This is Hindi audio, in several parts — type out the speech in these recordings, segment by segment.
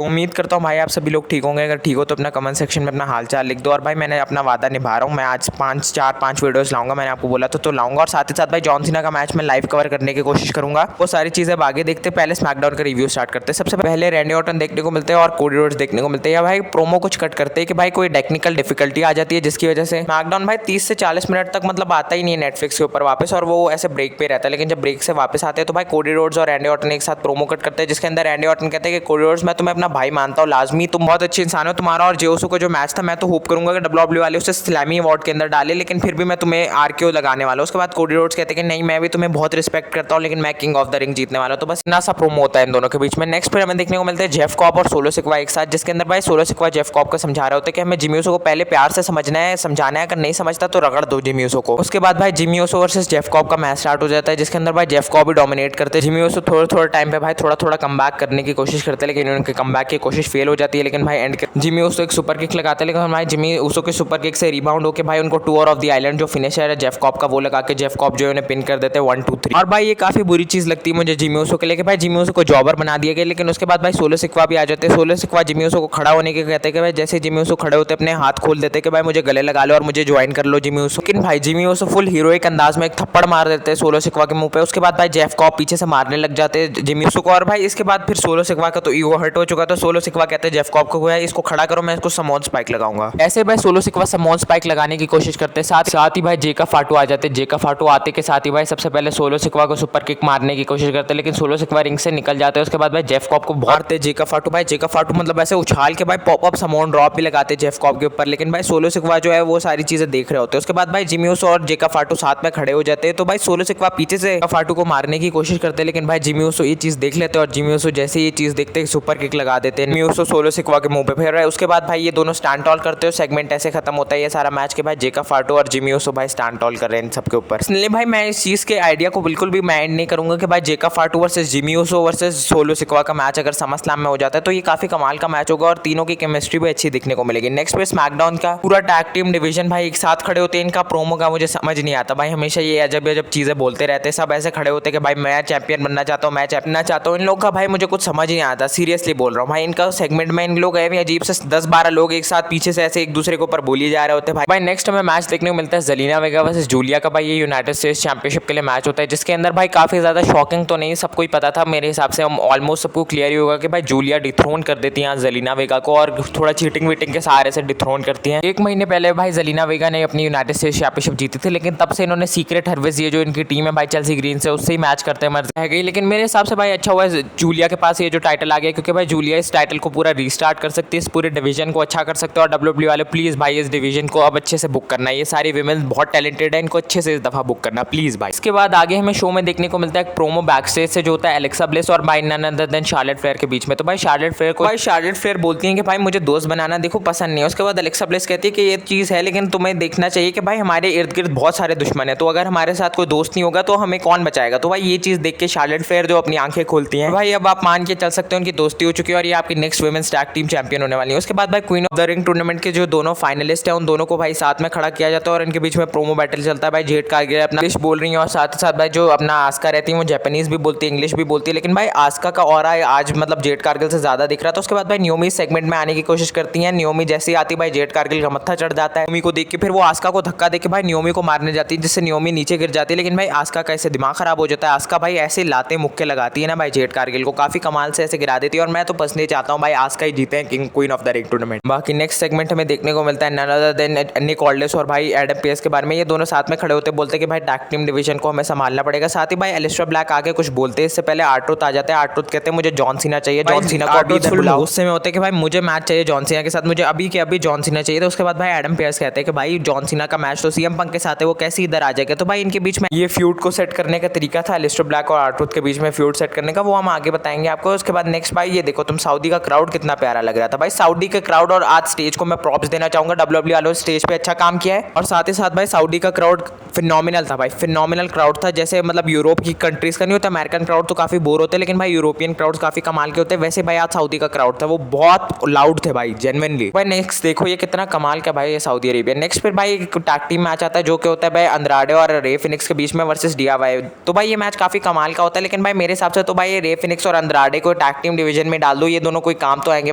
उम्मीद करता हूँ भाई आप सभी लोग ठीक होंगे। अगर ठीक हो तो अपना कमेंट सेक्शन में अपना हालचाल लिख दो। और भाई मैंने अपना वादा निभा रहा हूँ, मैं आज 5 वीडियोस लाऊंगा। मैंने आपको बोला तो लाऊंगा। और साथ ही साथ भाई जॉन सीना का मैच मैं लाइव कवर करने की कोशिश करूंगा। वो सारी चीज़ें अब आगे देखते, पहले स्मैकडाउन का रिव्यू स्टार्ट करते हैं। सबसे पहले रैंडी ऑर्टन देखने को मिलते हैं और कोडी रोड्स देखने को मिलते हैं। या भाई प्रोमो कुछ कट करते हैं कि भाई कोई टेक्निकल डिफिकल्टी आ जाती है जिसकी वजह से स्मैकडाउन भाई 30 से 40 मिनट तक मतलब आता ही नहीं है नेटफ्लिक्स के ऊपर वापस, और वो ऐसे ब्रेक पे रहता है। लेकिन जब ब्रेक से वापस आते हैं तो भाई कोडी रोड्स और रैंडी ऑर्टन एक साथ प्रोमो कट करते हैं, जिसके अंदर रैंडी ऑर्टन कहते हैं कि कोडी रोड्स मैं तुम्हें अपना भाई मानता हूँ, लाजमी तुम बहुत अच्छे इंसान हो। तुम्हारा और जेओसो का जो मैच था मैं तो होप करूंगा कि डब्ल्यूडब्ल्यू वाले उसे स्लैमी अवार्ड के अंदर डाले, लेकिन फिर भी मैं तुम्हें आरकेओ लगाने वाला हूं। उसके बाद कोडी रोड्स कहते हैं कि नहीं मैं भी तुम्हें बहुत रिस्पेक्ट करता हूं, लेकिन मैं किंग ऑफ द रिंग जीतने वाला हूं। तो बस इतना सा प्रोमो होता है इन दोनों के बीच में। नेक्स्ट फिर हमें देखने को मिलता है जेफ कॉप और सोलो सिक्वा एक साथ, जिसके अंदर भाई सोलो सिक्वा जेफ कॉप को समझा रहे होते हैं कि हमें जिमी यूसो को पहले प्यार से समझना है, समझाना है। अगर नहीं समझता तो रगड़ दो जिमी यूसो को। उसके बाद भाई Jimmy Uso versus Jeff Cobb का मैच स्टार्ट हो जाता है, जिसके अंदर भाई जेफ कॉप भी डोमिनेट करते हैं। जिमी यूसो थोड़ा टाइम पे भाई थोड़ा कमबैक करने की कोशिश करते हैं, लेकिन उनके कमबैक की कोशिश फेल हो जाती है। लेकिन भाई एंड जिमी यूसो एक सुपर किक लगाते हैं, लेकिन भाई जिमी यूसो के सुपर किक से रिबाउंड होकर भाई उनको टूर ऑफ द आइलैंड जो फिनिशर है जेफ कॉप का वो लगा के जेफ कॉप जो है उन्हें पिन कर देते हैं 1 2 3। और भाई ये काफी बुरी चीज लगती है मुझे जिमी यूसो के लिए कि भाई जिमी यूसो को जॉबर बना दिया गया। लेकिन उसके बाद भाई सोलो सिक्वा भी आ जाते हैं। सोलो सिक्वा जिमी यूसो को खड़ा होने के कहते हैं कि भाई जैसे जिमी यूसो खड़े होते अपने हाथ खोल देते कि भाई मुझे गले लगा लो और मुझे ज्वाइन कर लो जिमी यूसो। लेकिन भाई जिमी यूसो फुल हीरोइक अंदाज में एक थप्पड़ मार देते हैं सोलो सिक्वा के मुंह पे। उसके बाद भाई जेफ कॉप पीछे से मारने लग जाते हैं जिमी यूसो को। और भाई इसके बाद फिर सोलो सिक्वा का तो ईगो हर्ट हो चुका था। सोलो सिक्वा कहते हैं जेफ कॉप को भाई इसको खड़ा करो, मैं इसको समोन स्पाइक लगाऊंगा। ऐसे भाई सोलो सिक्वा समोन स्पाइक लगाने की कोशिश करते हैं। साथ ही भाई जेका फाटू आ जाते हैं। जेका फाटू आते के साथ ही भाई सबसे पहले सोलो सिक्वा को सुपर किक मारने की कोशिश करते हैं, लेकिन सोलो सिक्वा रिंग से निकल जाते हैं। उसके बाद भाई जेफ कॉप को मारते जेका फाटू। भाई जेका फाटू मतलब ऐसे उछाल के भाई पॉप अप समोन ड्रॉप भी लगाते जेफ कॉप के ऊपर, लेकिन भाई सोलो सिक्वा जो है वो सारी चीजें देख रहे होते हैं। उसके बाद भाई जिमी यूसो और जेका फाटू साथ में खड़े हो जाते हैं, तो भाई सोलो सिक्वा पीछे से फाटू को मारने की कोशिश करते हैं, लेकिन भाई जिमी यूसो ये चीज देख लेते हैं और जिमी यूसो जैसे ये चीज देखते हैं सुपर किक लगा देते हैं। जिमी यूसो सोलो सिक्वा के मुंह पे फेर रहा है। उसके बाद भाई ये दोनों स्टैंड टॉल करते हो। सेगमेंट ऐसे खत्म होता है ये सारा मैच के भाई जेका फाटू और जिमी यूसो भाई स्टैंड टॉल कर रहे हैं इन सबके ऊपर। इसलिए भाई मैं इस चीज के आइडिया को बिल्कुल भी माइंड नहीं करूंगा कि भाई Jacob Fatu versus Jimmy Uso versus Solo Sikoa का मैच अगर समरस्लैम में हो जाता है तो ये काफी कमाल का मैच होगा और तीनों की केमिस्ट्री भी अच्छी दिखने को मिलेगी। नेक्स्ट पे स्मैकडाउन का पूरा टैग टीम डिवीजन भाई एक साथ खड़े होते हैं। इनका प्रोमो का मुझे समझ नहीं आता भाई, हमेशा ये अजब चीजें बोलते रहते हैं। सब ऐसे खड़े होते हैं कि भाई मैं चैंपियन बनना चाहता हूँ, मैं चैंपियन चाहता हूँ। इन लोग का भाई मुझे कुछ समझ नहीं आता, सीरियसली बोल रहा हूँ भाई। इनका सेगमेंट में इन लोग अजीब से 10-12 लोग एक साथ पीछे से ऐसे एक दूसरे के ऊपर बोली जा रहे होते हैं भाई। नेक्स्ट हमें मैच देखने को मिलता है जेलिना वेगा वर्सेस जूलिया का। भाई ये यूनाइटेड स्टेट्स चैंपियनशिप के लिए मैच होता है, जिसके अंदर भाई काफी ज्यादा शॉकिंग तो नहीं, सबको ही पता था मेरे हिसाब से, ऑलमोस्ट सबको क्लियर ही होगा कि भाई जूलिया डिथ्रोन कर देती है जेलिना वेगा को और थोड़ा चीटिंग वीटिंग के सहारे से डिथ्रोन करती है। 1 महीने पहले भाई जेलिना वेगा ने अपनी यूनाइटेड स्टेट्स चैंपियनशिप जीती थी, लेकिन तब से इन्होंने सीक्रेट हर्वेज ये जो इनकी टीम है भाई चेल्सी ग्रीन से उससे ही मैच करते मर गई। लेकिन मेरे हिसाब से भाई अच्छा हुआ जूलिया के पास ये जो टाइटल आ गया, क्योंकि भाई जूलिया इस टाइटल को पूरा रीस्टार्ट कर सकती है, इस पूरे डिवीजन को अच्छा कर सकते हैं। और डब्ल्यूडब्ल्यू वाले प्लीज भाई इस डिवीजन को अब अच्छे से बुक करना है। ये सारी विमेन बहुत टैलेंटेड है, इनको अच्छे से इस दफा बुक करना प्लीज भाई। इसके बाद आगे हमें शो में देखने को मिलता है एक प्रोमो बैक स्टेज से जो होता है एलेक्सा ब्लिस और भाई none other than Charlotte Flair के बीच में। तो भाई शार्लेट फ्लेयर बोलती है कि भाई मुझे दोस्त बनाना देखो पसंद नहीं है। उसके बाद एलेक्सा ब्लिस कहती है कि ये चीज है, लेकिन तुम्हें देखना चाहिए कि भाई हमारे इर्द गिर्द बहुत सारे दुश्मन है, तो अगर हमारे साथ कोई दोस्त नहीं होगा तो हमें कौन बचाएगा। तो भाई ये चीज देख के शार्लेट फ्लेयर जो अपनी आंखें खोलती हैं, भाई अब आप मान के चल सकते हो उनकी दोस्ती हो चुकी है और ये आपकी next women's tag team champion होने वाली है। उसके बाद भाई Queen of the Ring tournament के जो दोनों फाइनलिस्ट हैं उन दोनों को भाई साथ में खड़ा किया जाता है और इनके बीच में प्रोमो बैटल चलता है। भाई जेड कारगिल अपना इंग्लिश बोल रही है और साथ ही साथ भाई जो अपना आस्का रहती है वो जापानीज भी बोलती है, इंग्लिश भी बोलती है, लेकिन भाई आस्का का ऑरा आज मतलब जेड कारगिल से ज्यादा दिख रहा था। उसके बाद भाई नियोमी सेगमेंट में आने की कोशिश करती है। नियोमी जैसे आती भाई जेड कारगिल का मत्था चढ़ जाता है नियोमी को देख के, फिर वो आस्का को धक्का देके भाई नियोमी को मारने जाती है, जिससे नियोमी नीचे गिर जाती है। लेकिन भाई आस्का का ऐसे दिमाग खराब हो जाता है। आस्का भाई ऐसे लाते मुक्के लगाती है ना भाई जेड कारगिल को, काफी कमाल से ऐसे गिरा देती है। और मैं तो पर्सनली चाहता हूँ भाई आस्का ही जीते king queen of the Ring tournament. बाकी नेक्स्ट सेगमेंट हमें देखने को मिलता है नन अदर देन निक ऑल्डर्स और भाई एडम पेस के बारे में। ये दोनों साथ में खड़े होते बोलते कि भाई टैग टीम डिवीजन को हमें संभालना पड़ेगा। साथ ही भाई एलिस्टर ब्लैक आके कुछ बोलते हैं, इससे पहले आर्ट्रूथ आ जाते हैं। आर्ट्रूथ कहते हैं मुझे जॉन सीना चाहिए, जॉन सीना को अभी बुलाओ। गुस्से में होते हैं कि भाई मुझे मैच चाहिए जॉन सीना के साथ, मुझे अभी के अभी जॉन सीना चाहिए। तो उसके बाद भाई एडम पेस कहते हैं कि भाई जॉन सीना का मैच तो सीएम पंक के साथ है, वो कैसे इधर आ जाएगा। तो भाई इनके बीच में ये फ्यूड को सेट करने का तरीका था एलिस्टर ब्लैक और आर्ट्रूथ के बीच में फ्यूड सेट करने का, वो हम आगे बताएंगे आपको। उसके बाद नेक्स्ट भाई ये देखो तुम सऊदी का क्राउड कितना प्यारा लग रहा था भाई, सऊदी का क्राउड। और आज स्टेज को मैं प्रॉप्स देना चाहूंगा, डब्ल्यूडब्ल्यू वालों स्टेज पे अच्छा काम किया है। और साथ ही साथ भाई सऊदी का क्राउड फिनोमिनल था भाई, फिनोमिनल क्राउड था। जैसे मतलब यूरोप की कंट्रीज का नहीं होता, अमेरिकन क्राउड तो काफी बोर होते हैं, लेकिन भाई यूरोपियन क्राउड काफी कमाल के होते हैं। वैसे भाई आज सऊदी का क्राउड था, वो बहुत लाउड थे भाई जेन्युइनली। भाई नेक्स्ट देखो ये कितना कमाल का भाई ये सऊदी अरेबिया। नेक्स्ट फिर भाई एक टैग टीम मैच आता है जो कि होता है भाई अंद्राडे और रे फिनिक्स के बीच में वर्सेस DIY। तो भाई ये मैच काफी कमाल का होता है, लेकिन भाई मेरे हिसाब से तो भाई रे फिनिक्स और अंद्राडे को टैग टीम डिवीजन में डाल दो, ये दोनों कोई काम तो आएंगे,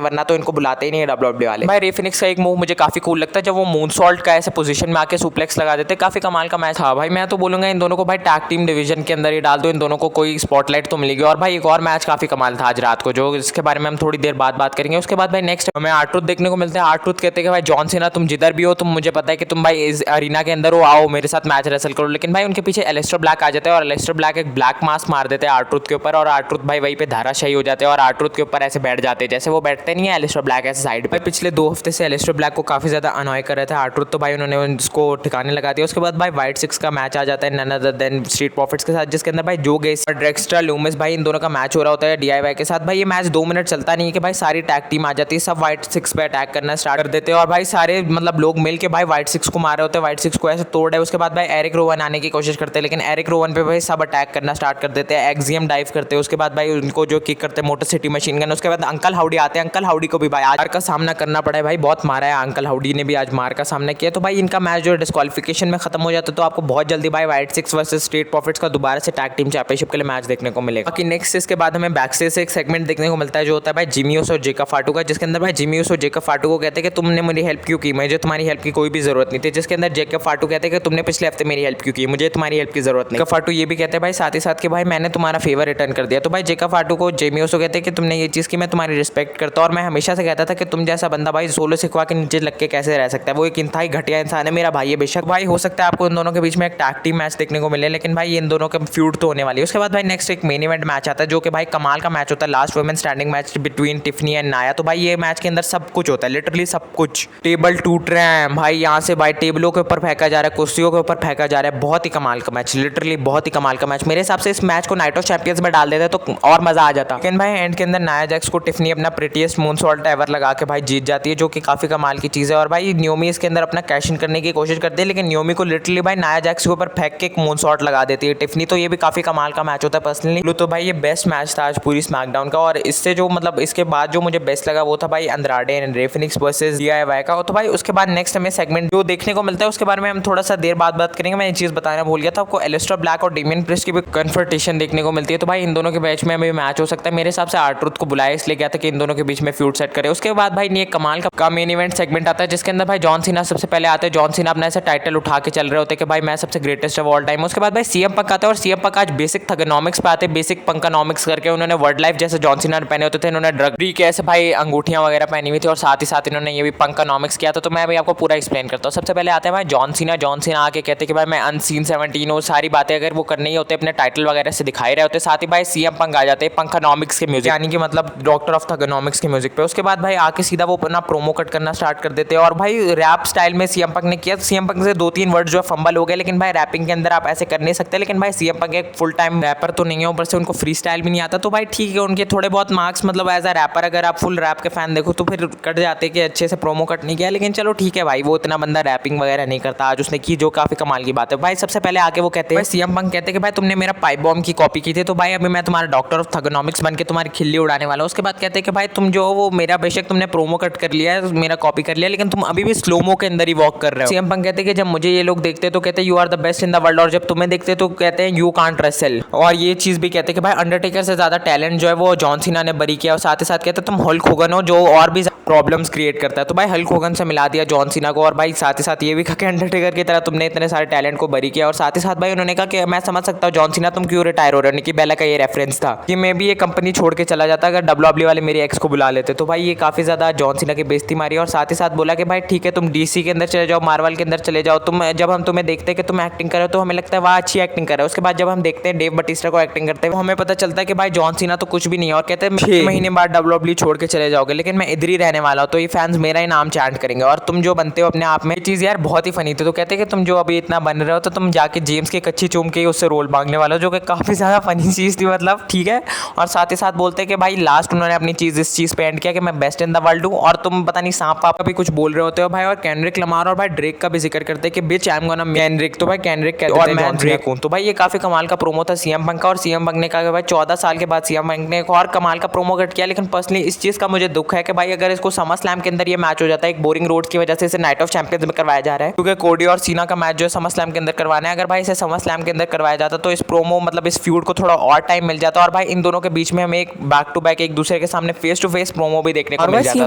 वरना तो इनको बुलाते ही नहीं है डब्ल्यूडब्ल्यू वाले। भाई रे फिनिक्स का एक मूव मुझे काफी कूल लगता है, जब वो मून सॉल्ट का ऐसे पोजीशन में आके सुप्लेक्स लगा देते, काफी कमाल का मैच था भाई। मैं तो बोलूंगा इन दोनों को भाई टैग टीम डिवीजन के अंदर ही डाल दो, इन दोनों को कोई स्पॉटलाइट तो मिलेगी। और भाई एक और मैच काफी कमाल था आज रात को, जो इसके बारे में हम थोड़ी देर बाद बात करेंगे। उसके बाद भाई नेक्स्ट हमें आर-ट्रूथ देखने को मिलते हैं। आर-ट्रूथ कहते हैं कि भाई जॉन सीना तुम जिधर भी हो, तुम मुझे पता है कि तुम भाई इस अरीना के अंदर हो, आओ मेरे साथ मैच रेसल करो। लेकिन भाई उनके पीछे एलिस्टर ब्लैक आ जाते हैं और एलिस्टर ब्लैक एक ब्लैक मास्क मार देते हैं आर-ट्रूथ के ऊपर, और आर-ट्रूथ भाई वहीं पे धाराशायी हो जाते हैं और आर-ट्रूथ के ऊपर ऐसे बैठ जाते हैं जैसे वो बैठते नहीं है एलिस्टर ब्लैक ऐसे साइड पे। पिछले 2 हफ्ते से एलिस्टर ब्लैक को काफी ज्यादा अनॉय कर रहे थे आर-ट्रूथ, तो भाई उन्होंने उसको ठिकाने लगा दिया। उसके बाद भाई वाइट 6 का मैच आ जाता है none other than Street Profits के साथ, जिसके अंदर भाई जो गेस और ड्रेक्स्टर लूमिस भाई इन दोनों का मैच हो रहा होता है डीआईवाई के साथ। भाई ये मैच 2 मिनट चलता नहीं है कि भाई सारी टैग टीम आ जाती है, सब वाइट 6 पे अटैक करना स्टार्ट कर देते हैं और भाई सारे मतलब लोग मिल के भाई वाइट 6 को मार रहे होते हैं, वाइट 6 को ऐसे तोड़ है। उसके बाद भाई एरिक रोवन आने की कोशिश करते हैं, लेकिन एरिक रोवन पे भाई सब अटैक करना स्टार्ट कर देते हैं, एक्सियम डाइव करते हैं। उसके बाद भाई उनको जो किक करते हैं मोटर सिटी मशीन गन। उसके बाद अंकल हाउडी आते हैं, अंकल हाउडी को भी भाई आज का सामना करना पड़ा है, भाई बहुत मारा है अंकल हाउडी ने भी आज मार का सामना किया। तो भाई इनका मैच जो डिस्क्वालिफिकेशन में खत्म हो जाता है, तो आपको बहुत जल्दी भाई वाइट 6 वर्सेस स्ट्रीट प्रॉफिट्स का दोबारा से टैग टीम चैंपियनशिप के लिए मैच देखने को मिलेगा। बाकी नेक्स्ट इसके बाद हमें बैक स्टेज से एक सेगमेंट देखने को मिलता है जो होता है भाई जिमी यूसो और जेकब फाटू का, जिसके अंदर भाई जिमी यूसो और जेकब फाटू को कहते हैं कि तुमने मेरी हेल्प क्यों की, मुझे तुम्हारी हेल्प की कोई भी जरूरत नहीं थी। जिसके अंदर जेकब फाटू कहते हैं कि तुमने पिछले हफ्ते मेरी हेल्प क्यों की, मुझे तुम्हारी हेल्प की जरूरत नहीं। जेकब फाटू ये भी कहते हैं भाई साथ ही साथ कि भाई मैंने तुम्हारा फेवर रिटर्न कर दिया। तो भाई जेकब फाटू को जिमी यूसो कहते हैं कि तुमने ये चीज़ की, मैं तुम्हारी रिस्पेक्ट करता हूँ और मैं हमेशा से कहता था कि तुम जैसा बंदा भाई सोलो सिखवा के नीचे लग के कैसे रह सकता है, वो एक इंतहाई घटिया इंसान है, मेरा भाई है बेशक। भाई हो सकता है आपको इन दोनों के बीच में एक टैग टीम मैच देखने को मिले, लेकिन भाई इन दोनों का फ्यूड तो होने वाली है। उसके बाद भाई नेक्स्ट एक मेन इवेंट मैच आता है जो कि भाई कमाल का मैच होता है, last women standing match between Tiffany and नाया। तो भाई ये मैच के अंदर सब कुछ होता है, लिटरली सब कुछ। टेबल टूट रहे हैं भाई, यहाँ से भाई टेबलों के ऊपर फेंका जा रहा है, कुर्सियों के ऊपर फेंका जा रहा है, बहुत ही कमाल का मैच, लिटरली बहुत ही कमाल का मैच। मेरे हिसाब से इस मैच को नाइट ऑफ चैंपियंस में डाल देते तो और मजा आ जाता। लेकिन भाई एंड के अंदर नाया जैक्स को टिफनी अपना प्रिटीएस्ट मून सॉल्ट एवर लगा के भाई जीत जाती है, जो कि काफी कमाल की चीज है। और भाई न्योमी इसके अंदर अपना कैश इन करने की कोशिश करती है, लेकिन न्योमी को लिटरली भाई नाया जैक्स के ऊपर फेंक के एक मून सॉल्ट लगा देती है टिफनी। तो ये भी काफी कमाल का मैच होता है पर्सनली तो भाई ये बेस्ट मैच था आज पूरी स्मैकडाउन का। और इससे जो मतलब इसके बाद जो मुझे बेस्ट लगा वो था भाई Andrade and Rey Fenix versus DIY का। तो भाई उसके बाद नेक्स्ट हमें सेगमेंट जो देखने को मिलता है उसके बारे में हम थोड़ा सा देर बाद बात करेंगे। मैं ये चीज बताना भूल गया था आपको, एलिस्टर ब्लैक और डेमियन प्रिस्ट की भी कन्फ्रंटेशन देखने को मिलती है। तो भाई इन दोनों के बीच में अभी मैच हो सकता है। मेरे हिसाब से आर-ट्रूथ को बुलाया इसलिए गया था कि इन दोनों के बीच में फ्यूड सेट करे। उसके बाद भाई ये कमाल का मेन इवेंट सेगमेंट आता है जिसके अंदर भाई जॉन सीना सबसे पहले आते हैं। जॉन सीना अपना ऐसा टाइटल उठा के चल रहे होते हैं कि भाई मैं सबसे ग्रेटेस्ट ऑफ ऑल टाइम। उसके बाद भाई सीएम पंक आते हैं और सीएम पंक आज बेसिक थगनॉमिक्स पे आते हैं, बेसिक पंकानॉमिक्स करके उन्होंने वर्ड लाइफ जैसे जॉन सीना पहने होते थे, इन्होंने ड्रग फ्री के ऐसे भाई अंगूठियां वगैरह पहनी हुई थी और साथ ही साथ इन्होंने ये भी पंकानॉमिक्स किया था। तो मैं भाई आपको पूरा एक्सप्लेन करता हूँ। सबसे पहले आते हैं भाई जॉन सीना। जॉन सीना आके कहते हैं कि भाई मैं अनसीन 17 हूँ, सारी बातें अगर वो करने ही होते अपने टाइटल वगैरह से दिखाई रहे होते। साथ ही भाई सीएम पंक आ जाते हैं पंकानॉमिक्स के म्यूजिक यानी कि मतलब डॉक्टर ऑफ थगनॉमिक्स के म्यूजिक पे। उसके बाद भाई आके सीधा वो अपना प्रोमो कट करना स्टार्ट कर देते हैं और भाई रैप स्टाइल में सीएम पंक ने किया। सीएम पंक से 2-3 वर्ड जो है फंबल हो गए, लेकिन भाई रैपिंग के अंदर आप ऐसे कर नहीं सकते। लेकिन भाई सीएम पंक एक फुल टाइम रैपर तो नहीं है, ऊपर से उनको फ्री स्टाइल भी नहीं आता। तो भाई ठीक है, उनके थोड़े बहुत मार्क्स मतलब एज अ रैपर अगर आप फुल रैप के फैन देखो तो फिर कट जाते कि अच्छे से प्रोमो कट नहीं किया। लेकिन चलो ठीक है भाई, वो इतना बंदा रैपिंग वगैरह नहीं करता, आज उसने की जो काफी कमाल की बात है। भाई सबसे पहले आके वो कहते हैं, सीएम पंक कहते हैं कि भाई तुमने मेरा पाइप बॉम्ब की कॉपी की थी, तो भाई अभी मैं तुम्हारा डॉक्टर ऑफ थगनॉमिक्स बन के तुम्हारी खिल्ली उड़ाने वाला हूँ। उसके बाद कहते हैं कि भाई तुम जो वो मेरा बेशक तुमने प्रोमो कट कर लिया है, मेरा कॉपी कर लिया, लेकिन तुम अभी भी स्लोमो के अंदर ही वॉक कर रहे हो। सीएम पंक कहते हैं कि जब मुझे ये लोग देखते तो कहते हैं you are the best in the world, और जब तुम्हें देखते तो कहते हैं यू कांट रेसल। और ये चीज भी कहते हैं कि भाई अंडरटेकर से ज्यादा टैलेंट जो है वो जॉन सीना ने बरी किया। और साथ ही साथ कहते हैं तुम हल्क होगन हो जो और भी प्रॉब्लम्स क्रिएट करता है। तो भाई हल्क होगन से मिला दिया जॉन सीना को। और भाई साथ ही साथ ये भी कहा कि अंडरटेकर की तरह तुमने इतने सारे टैलेंट को बरी किया। और साथ ही साथ भाई उन्होंने कहा कि मैं समझ सकता हूँ जॉन सीना तुम क्यों रिटायर हो रहे हो। निकी बेला का ये रेफरेंस था कि मैं भी ये कंपनी छोड़ के चला जाता अगर डब्ल्यूडब्ल्यू वाले मेरी एक्स को बुला लेते। तो भाई ये काफी ज्यादा जॉन सीना की बेइज्जती मारी। और साथ ही साथ बोला कि भाई ठीक है तुम डीसी के अंदर चले जाओ, मार्वल के अंदर चले जाओ, तुम जब हम तुम्हें देखते हैं कि तुम एक्टिंग कर रहे हो तो हमें लगता है वाह अच्छी एक्टिंग कर रहे हो। उसके बाद जब हम देखते हैं डेव बटिस्टा को एक्टिंग करते हैं हमें पता चलता है कि भाई जॉन सीना तो कुछ भी नहीं है। और कहते हैं 6 महीने बाद डब्ल्यूडब्ल्यू छोड़ के चले जाओगे, लेकिन मैं इधर ही रहने वाला हूँ, तो ये फैंस मेरा ही नाम चैंट करेंगे और तुम जो बनते हो अपने आप में। ये चीज़ यार बहुत ही फनी थी। तो कहते हैं कि तुम जो अभी इतना बन रहे हो तो तुम जाके जेम्स की कच्ची चूम के उससे रोल मांगने वाला हो, जो कि काफ़ी ज़्यादा फनी चीज़ थी मतलब ठीक है। और साथ ही साथ बोलते हैं कि भाई लास्ट उन्होंने अपनी चीज़ इस चीज़ पे एंड किया कि मैं बेस्ट इन द वर्ल्ड हूँ, और तुम पता नहीं सांप पाप का भी कुछ बोल रहे होते हो भाई। और केंड्रिक लमार और भाई ड्रेक का भी जिक्र करते हैं कि बिच आई एम गोना केंड्रिक, तो भाई केंड्रिक कहते हैं और मैं ड्रेक हूँ। तो भाई ये काफ़ी कमाल का प्रोमो था सीएम पंक का। और सीएम पंक ने कहा कि भाई 14 साल के बाद सीएम पंक ने एक और कमाल का प्रोमो कट किया। लेकिन पर्सनली इस चीज़ का मुझे दुख है कि भाई अगर इसको को समर स्लैम के अंदर ये मैच हो जाता है। एक बोरिंग रोड की वजह से इसे नाइट ऑफ चैंपियंस में करवाया जा रहा है, क्योंकि कोडी और सीना का मैच जो है समर स्लैम के अंदर करवाना है। अगर भाई इसे समर स्लैम के अंदर करवाया जाता तो इस प्रोमो मतलब इस फ्यूड को थोड़ा और टाइम मिल जाता और भाई इन दोनों के बीच में हमें एक बैक टू बैक एक दूसरे के सामने फेस टू फेस प्रोमो भी देखने को मिल जाता।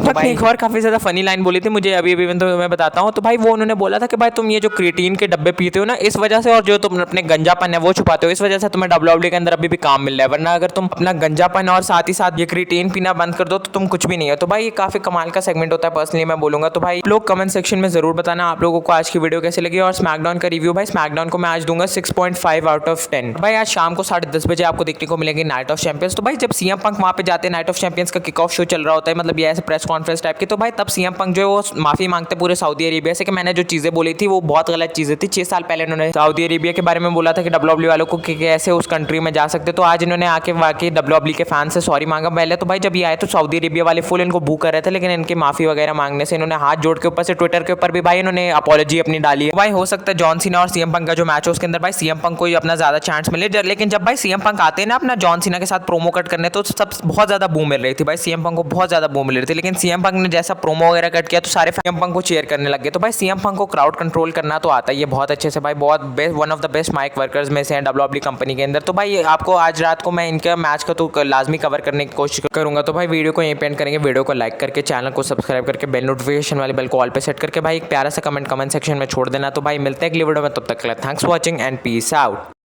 तो भाई एक और काफी ज्यादा फनी लाइन बोली थी मुझे अभी तो मैं बताता हूँ। तो भाई वो उन्होंने बोला था कि भाई तुम ये जो क्रिएटिन के डब्बे पीते हो ना इस वजह से, और जो तुम अपने गंजापन है वो छुपाते हो, इस वजह से तुम्हें डब्ल्यूडब्ल्यूई के अंदर अभी भी काम मिल रहा है। वरना अगर तुम अपना गंजापन और साथ ही साथ ये क्रिएटिन पीना बंद कर दो तो तुम कुछ भी नहीं है। तो भाई ये काफी कमाल का सेगमेंट होता है पर्सनली मैं बोलूंगा। तो भाई लोग कमेंट सेक्शन में जरूर बताना आप लोगों को आज की वीडियो कैसे लगी। और स्मैकडाउन का रिव्यू, भाई स्मैकडाउन को मैं आज दूंगा 6.5 आउट ऑफ 10। भाई आज शाम को 10:30 बजे आपको देखने को मिलेगी नाइट ऑफ चैंपियंस। तो भाई जब सीएम पंक वहां पे जाते हैं, नाइट ऑफ चैंपियंस का किक ऑफ शो चल रहा होता है, मतलब ये ऐसे प्रेस कॉन्फ्रेंस टाइप की, तो भाई तब सीएम पंक जो है वो माफी मांगते पूरे सऊदी अरेबिया से कि मैंने जो चीजें बोली थी वो बहुत गलत चीजें थी। 6 साल पहले इन्होंने सऊदी अरेबिया के बारे में बोला था कि डब्ल्यूडब्ल्यूई वालों को कि कैसे उस कंट्री में जा सकते। तो आज इन्होंने आके वाकई डब्ल्यूडब्ल्यूई के फैन से सॉरी मांगा। पहले तो भाई जब ये आए तो सऊदी अरेबिया वाले फुल इनको बू कर रहे थे, लेकिन इनकी माफी वगैरह मांगने से इन्होंने हाथ जोड़ के ऊपर से ट्विटर के ऊपर भी भाई इन्होंने अपॉलॉजी अपनी डाली है। भाई हो सकता है जॉन सीना और सीएम पंक का जो मैच हो उसके अंदर भाई सीएम पंक को ही अपना ज्यादा चांस मिले, लेकिन जब भाई सीएम पंक आते हैं ना अपना जॉन सीना के साथ प्रोमो कट करने तो सब बहुत ज्यादा बूम मिल रही थी। भाई सीएम पंक को बहुत ज्यादा बूम मिल रही थी, लेकिन सीएम पंक ने जैसा प्रोमो वगैरह कट किया तो सारे सीएम पंक को चीयर करने लगे। तो भाई सीएम पंक को क्राउड कंट्रोल करना तो आता ही है बहुत अच्छे से भाई, बहुत best, one of the best mic workers में से हैं डब्ल्यूडब्ल्यूई कंपनी के अंदर। तो भाई आपको आज रात को मैं इनके मैच का तो लाजमी कवर करने की कोशिश करूंगा। तो भाई वीडियो को यहीं पे एंड करेंगे। वीडियो को लाइक करके चैनल को सब्सक्राइब करके बेल नोटिफिकेशन वाली बेल को ऑल पे सेट करके भाई एक प्यारा सा कमेंट सेक्शन में छोड़ देना। तो भाई मिलते हैं अगली वीडियो में, तब तक के लिए thanks for watching and peace out.